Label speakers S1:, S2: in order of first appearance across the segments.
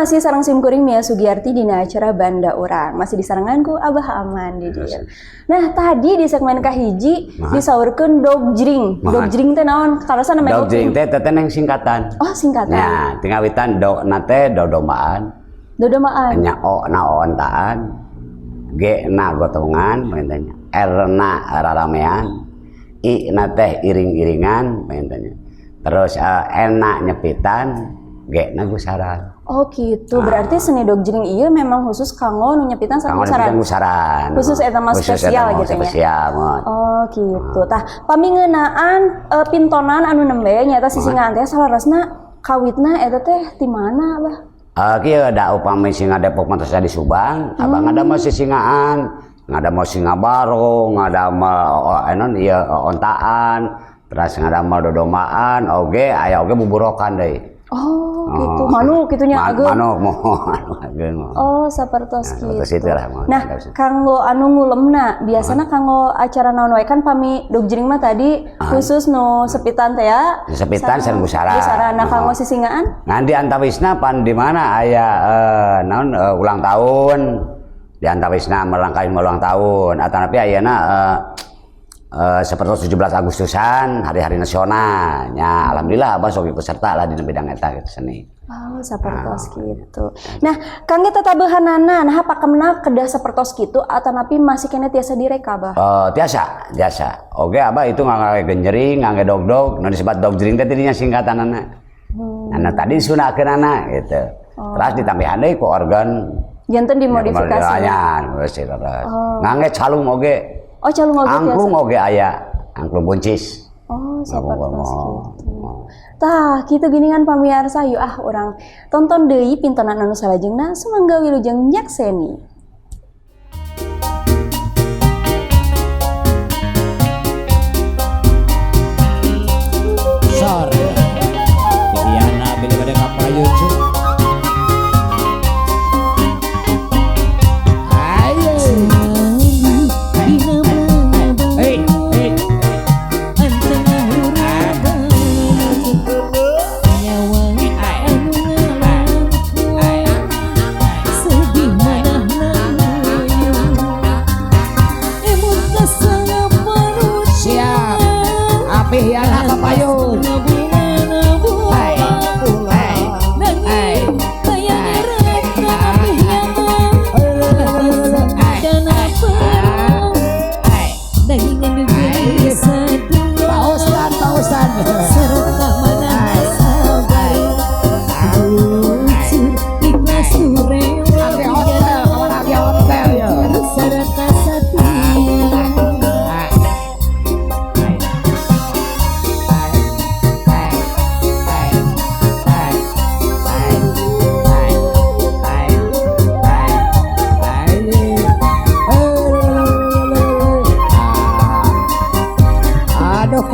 S1: Masih sarang simkuring Mia Sugiyarti dina acara Banda Urang. Masih disaranganku Abah Aman di dieu. Nah, tadi di segmen kahiji disaurkeun dogjring. Dogjring teh naon? Kalosa namanya
S2: dogjring teh teteh singkatan.
S1: Oh, singkatan.
S2: Nah, tingawitan do na teh dodomaan.
S1: Dodomaan.
S2: Nya o na ontaan. G na gotongan, pentanya. R na raramean. I na teh iring-iringan, pentanya. Terus N na nyepitan, G na gusaran.
S1: Oh gitu, berarti seni dogjring iya memang khusus kanggo nu nyepitan sareng
S2: gusaran.
S1: Khusus eta mah spesial gitu
S2: ya.
S1: Oh gitu. Tah pami ngeunaan pintonan anu nembe nyaeta sisingaan teh salarasna kawitna eta teh ti mana Abah?
S2: Kieu da upami singa Depok mah di Subang, abang ada mah sisingaan, ngada mah singa barong, ngada mah enon ieu ontaan, terus ngada mah dodomaan, oge aya oge buburokan deui.
S1: Oh, gitu. Manuk gitunya ageung.
S2: Manuk ageung.
S1: Oh, sapertos kitu.
S2: Nah,
S1: kanggo anu ngulemna, biasana kanggo acara naon wae kan pami dogjring mah tadi khusus nu sepitan teh ya.
S2: Sepitan sareng gusaran.
S1: Gusaran nah kanggo sisingaan?
S2: Ngan di antawisna pan di mana aya naon ulang tahun. Di antawisna melangkahin ulang tahun. Atanapi ayeuna seperti 17 Agustusan hari-hari nasional nya alhamdulillah Abah sok peserta lah di bidang eta gitu seni.
S1: Oh, sapertos gitu. Nah, Kang eta tabehanana nah pakemna kedah sapertos gitu atau napi masih kena tiasa direka Abah?
S2: Tiasa. Oke, Abah itu ngangge genjering, ngangge dog-dog, nu disebut dog jering teh tidinya singkatanana. Nah, tadi sunahkeunana gitu. Terus ditambahan deui ku organ
S1: janten dimodifikasi.
S2: Ngangge calung oge.
S1: Oh, calung oge tiasa.
S2: Angklung oge aya, angklung buncis.
S1: Oh, sapertos gitu. Tah, kitu gini kan pamirsa yuk orang tonton deui pintonan anu salajengna sumangga wilujeng nyakseni.
S3: Sor. Viviana beli pada kapayun cuk. Ayo. Hey. Viviana kapayun.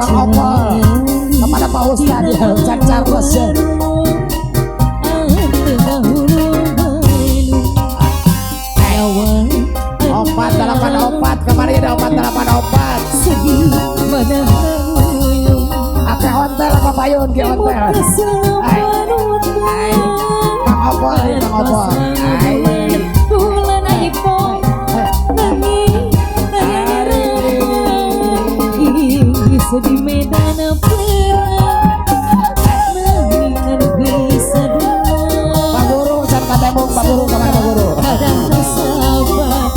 S3: Kang Opal kepada Pak Ustadz ya, Ustadz Charles ya. Opat 84 kemarin ada 484 Ake hotel apa payun ke hotel. Kang Opal Kang Opal
S4: di Medan perang dengan bisa
S3: Pak Guru Ustadz Katembung Pak Guru kemana Pak Guru
S4: sahabat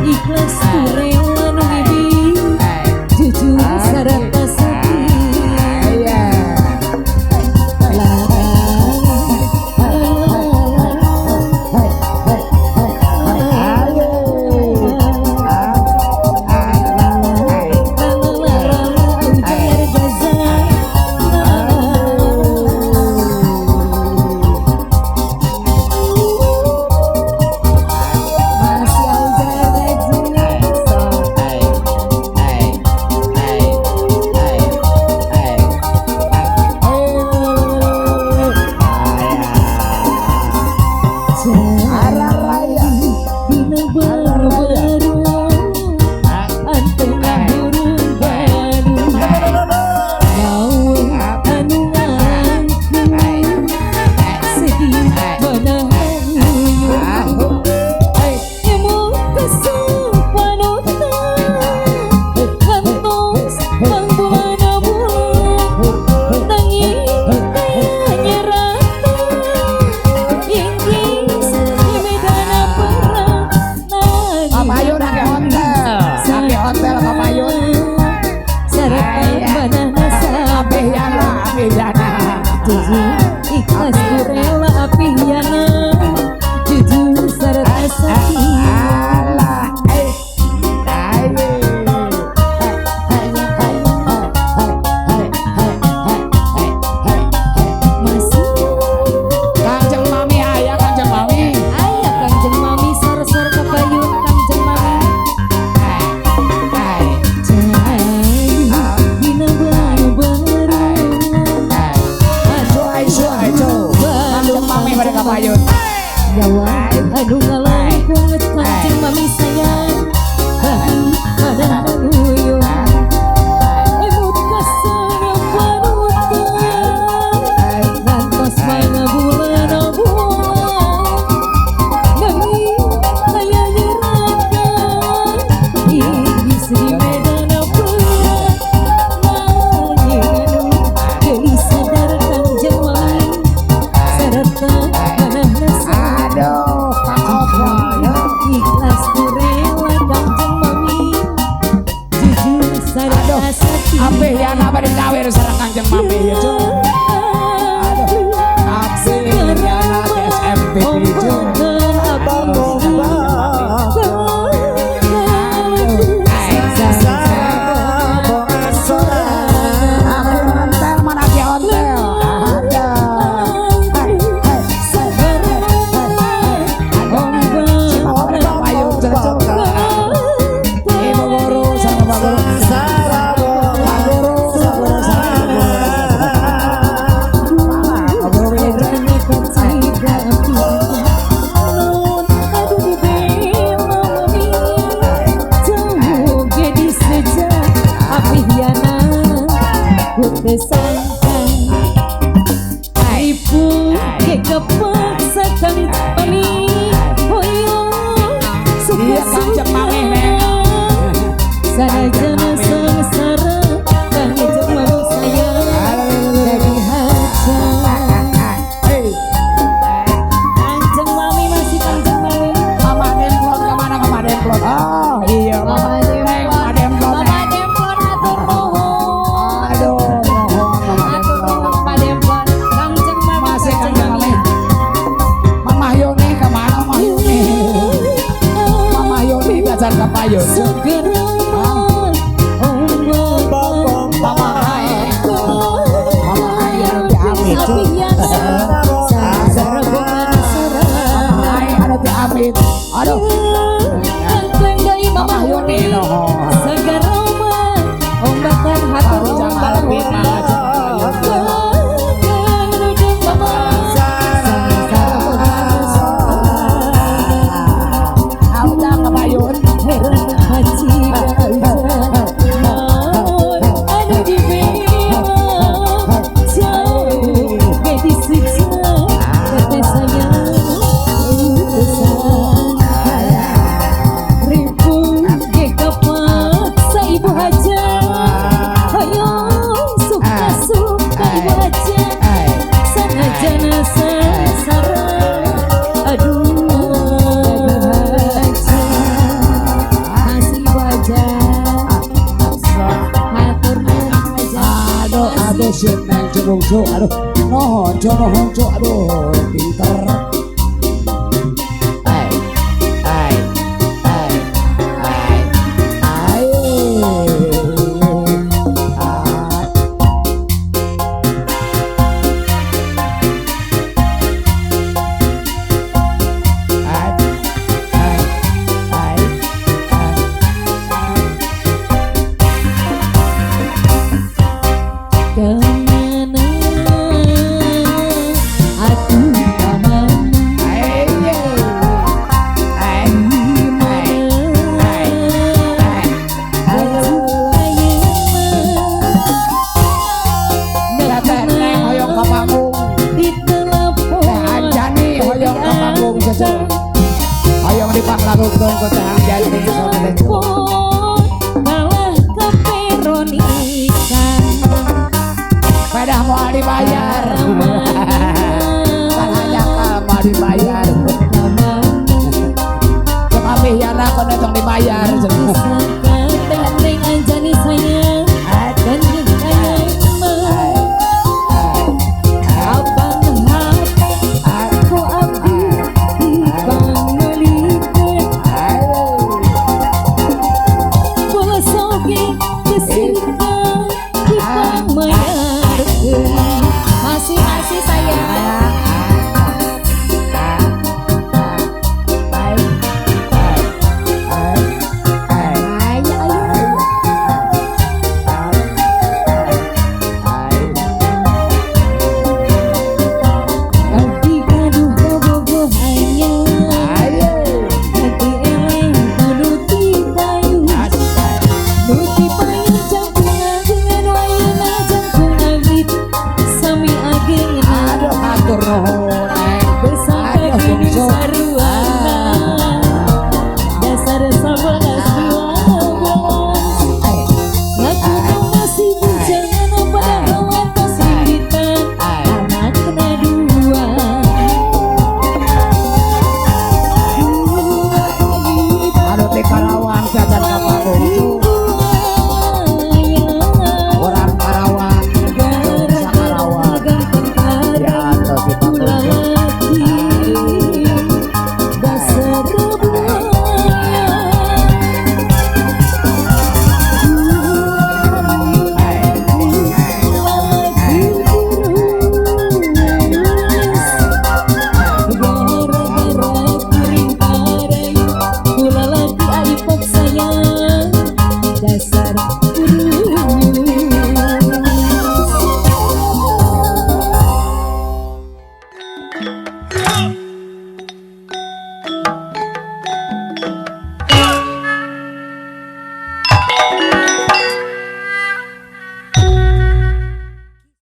S4: ikhlas rela nunggu jujur sarata setia ikhlas rela apiana jujur sarta setia
S3: Kanjeng Mami ayah Kanjeng Mami
S4: Kanjeng Mami sor-sor kapayun Kanjeng Mami dina
S3: Kanjeng Mami pada kapayun
S4: Jawa aduh ngalang banget Kanjeng Mami sayang pada nguyung imut kasana panutan ngantos mana bulan nami aya nyerakan ih di Medan perang nanging gelis sadar Kanjeng Mami kang mami hoyo
S3: Iya kanjeng mami neng
S4: sarajana sengsara kanjeng mami sayang dari hajat kanjeng mami masih kanjeng mami
S3: Mama Demplon kemana Mama Demplon? Oh iya Mama Demplon Mama Demplon
S4: Mama Demplon atur nuhun
S3: Aduh mohon Mama
S4: atur
S3: Demplon
S4: nuhun Pak Demplon kanjeng mami
S3: Masih kanjeng mami Mama Yoni kemana Mama Yoni? Mama Yoni belajar ke payun
S4: segera
S3: Mama Hai Mama Hai yang diambil Mama Hai ada diambil Aduh Mama Yoni noh
S4: ombakan hatur
S3: Jangan lebih Auda ke payun Aduh sih neng cebungsu aduh nohon cok aduh pinter
S4: kemana aku kemana
S3: hoyong ke panggung
S4: di telepon
S3: Anjani hoyong ke panggung sesuatu hoyong di panggung ke teh Anjani
S4: kalah ke Veronica
S3: sepeda mau dibayar kan hanya mau dibayar cuma pihana kan datang dibayar